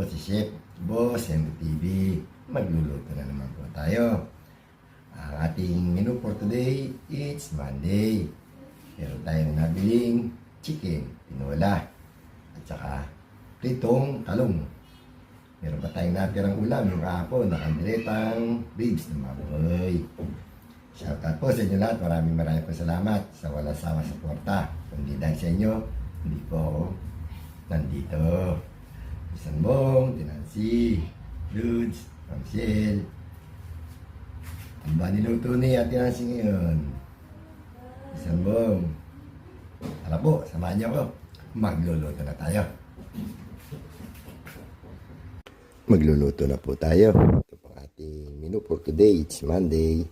si Chef Boss MTV. Magluluto na naman po tayo. Ang ating menu for today, it's Monday. Meron tayong nabiling chicken, tinola, at saka pritong talong. Meron pa tayong natirang ulam yung kahapon, nakandiretang ribs ng baboy. Shoutout po sa inyo lahat. Maraming po salamat sa walang sawa suporta. Kung hindi dahil sa inyo, hindi po ako nandito. Sanbong, Tinansi, Dudes, Ramsel. Ang ba niluto ni Ate Nancy ngayon? Sanbong. Tara po, samahan niyo ako. Magluluto na tayo. Magluluto na po tayo. Ito po ating menu for today. It's Monday.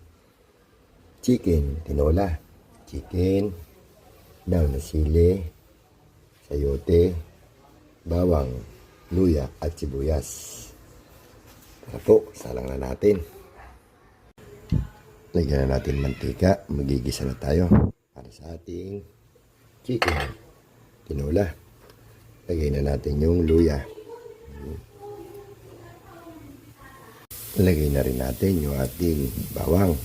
Chicken, tinola. Chicken, daw na sili, sayote, bawang, luya at sibuyas. Tara po, salang na natin. Lagyan na natin mantika. Magigisa na tayo para sa ating chicken, tinola. Lagay na natin yung luya. Lagay na rin natin yung ating bawang.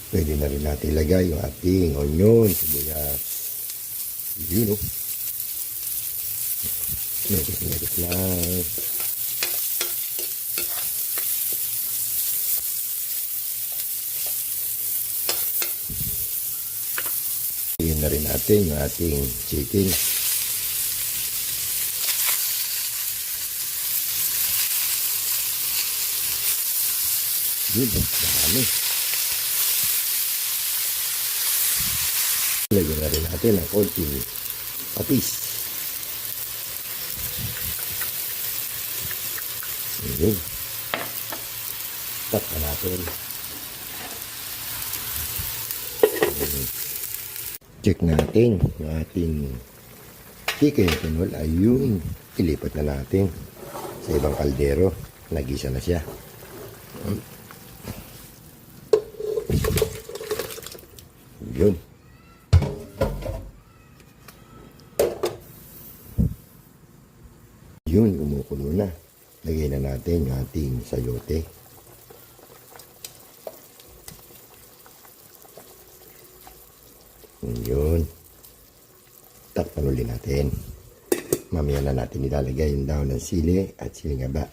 Pwede na rin natin ilagay yung ating onion, sibuyas. Yun o. Medit lang. Lagyan na rin natin yung ating chicken. Yun, dami. Lagyan na rin natin ang konting patis. Yun. Takpan natin. Check natin yung ating chicken tinola. Ayun, ilipat na natin sa ibang kaldero. Nagisa na siya. Yun. Yun, kumukulo na. Lagay na natin yung ating sayote. Yun. Takpan ulit natin. Mamaya na natin ilalagay yung daon ng sili at silingaba.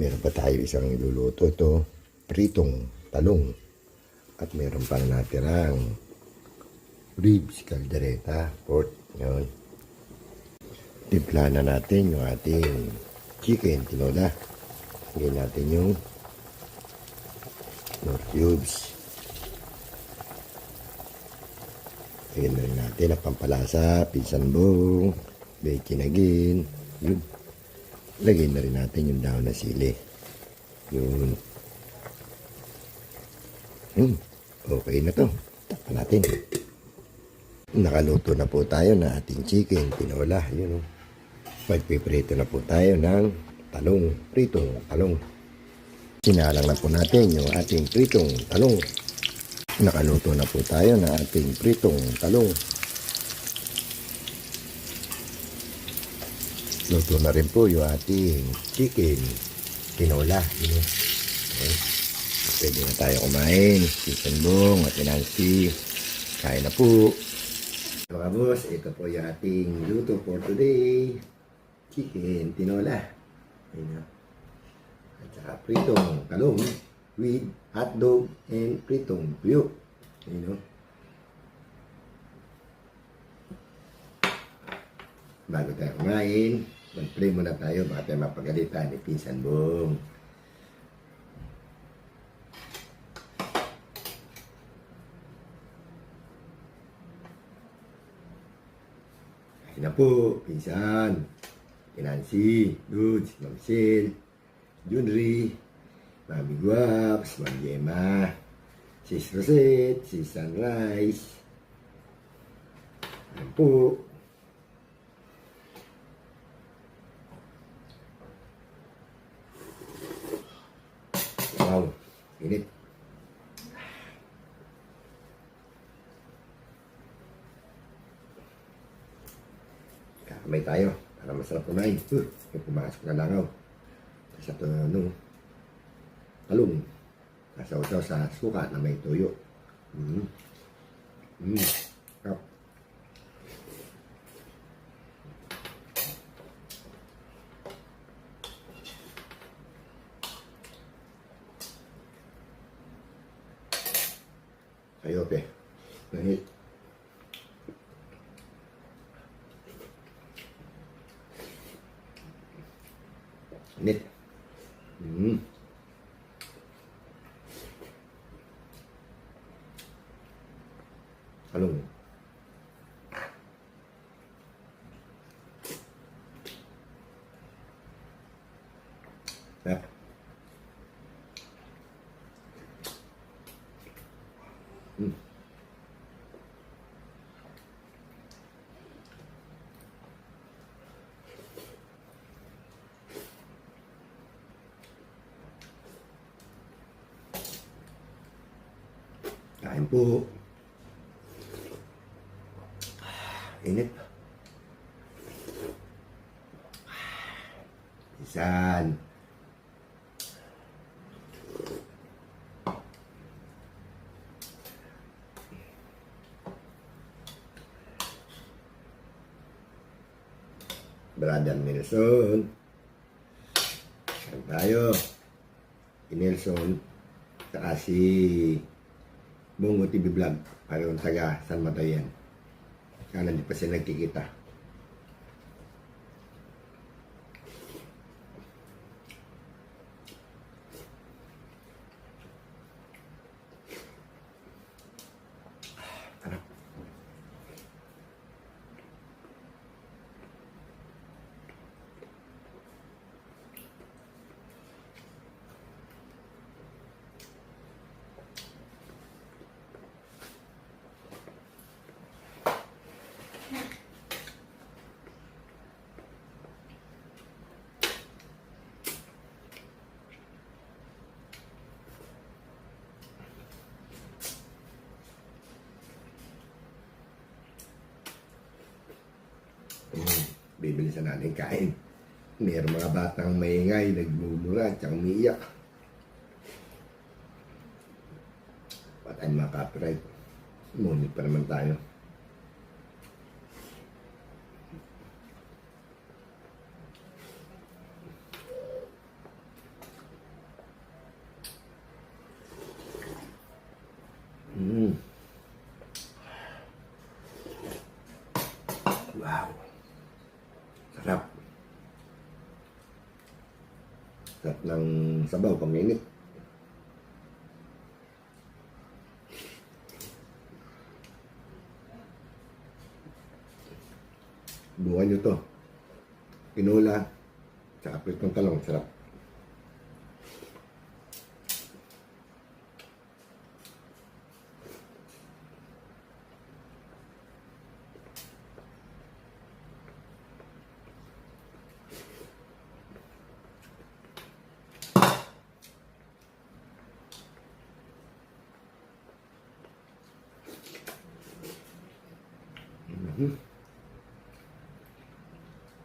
Meron pa tayo isang iluluto ito. Pritong talong. At meron pang natirang ribs, caldereta, pork. Yun. Timpla na natin yung ating chicken, tinola. Lagyan natin yung cubes. Lagyan na rin natin ang pampalasa, pinsanbong, bacon again. Yun. Lagyan na rin natin yung daon na sili. Yun. Okay na to. Takpan natin. Nakaluto na po tayo na ating chicken, tinola. Yun. Magpiprito na po tayo ng talong, pritong talong. Sinalang na po natin yung ating pritong talong. Nakaluto na po tayo na ating pritong talong. Luto na rin po yung ating chicken, tinola. Okay. Pwede na tayo kumain. Sanbong at Nancy. Kain na po. Mga boss, ito po yung ating luto for today. Chicken, tinola. Ayan. At saka pritong talong with hotdog and pritong tuyo. Ayan. Bago tayo kumain, mag-pray muna tayo baka tayo mapagalitan ni Pinsan Bong. Kain na po, Pinsan. Nancy, Dudes, Mamsil, Junri, Mami Guaps, Mami Gemma, Sis Rosette, Sis Sunrise. Ayan po. Init. Kakamay tayo para masarap kumain. Yung pumasok na langaw. Sa ito, talong. Kasaw-saw sa suka na may tuyo. Sarap. Sayote. Nahit. Init. Talong. Sarap. Kain po. Init. Isan. Brother Nelson. Saan tayo? Si Nelson. Saka si Bungo TV Vlog. Parang taga San Matayan. Sana hindi pa sila nagkikita. Sarap. Bibili sa natin kain. Mayroong mga batang maingay, nagmumura, at umiiyak. Patay mga copyright. Ngunit pa naman tayo. Wow. Sarap. Sarap ng sabaw pang init. Buwan nyo to. Pinula. Tsaka pritong talong. Sarap.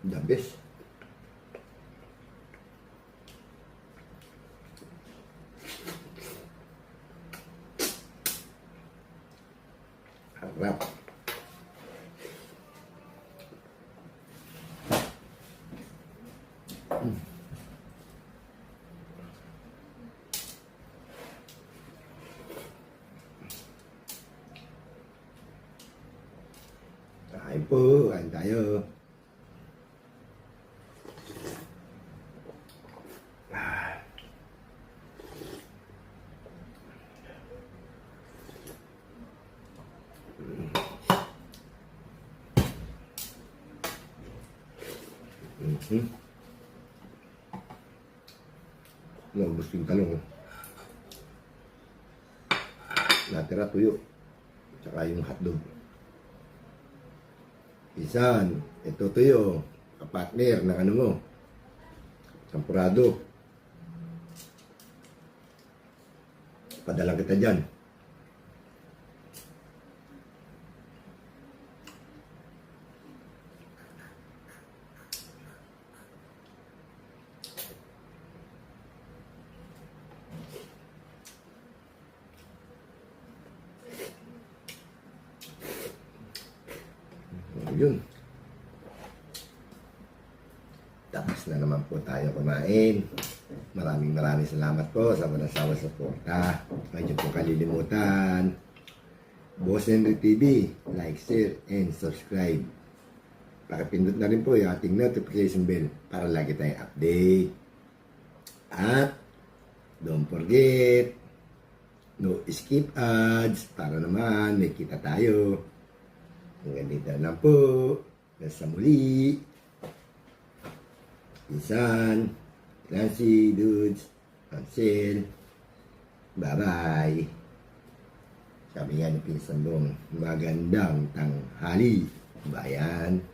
The best. Harap. Kain po, kain tayo. Naubos yung talong. Natira tuyo. Tsaka yung hotdog. Isan, ito tuyo. Kapatner ng ano mo. Sampurado. Padalang kita dyan. Yun. Tapos na naman po tayo kumain. Maraming salamat po sa walang sawa suporta. Huwag niyo po kalilimutan. Boss Henry TV, like, share, and subscribe. Pakipindot na rin po yung ating notification bell para lagi tayong update. At don't forget, no skip ads para naman may kita tayo. Hanggang dito lang po. Nasa muli. Pinsan, Nancy, Dudes, Ansel. Bye-bye. Sabi nga ni Pinsan Dong, magandang tanghali, bayan.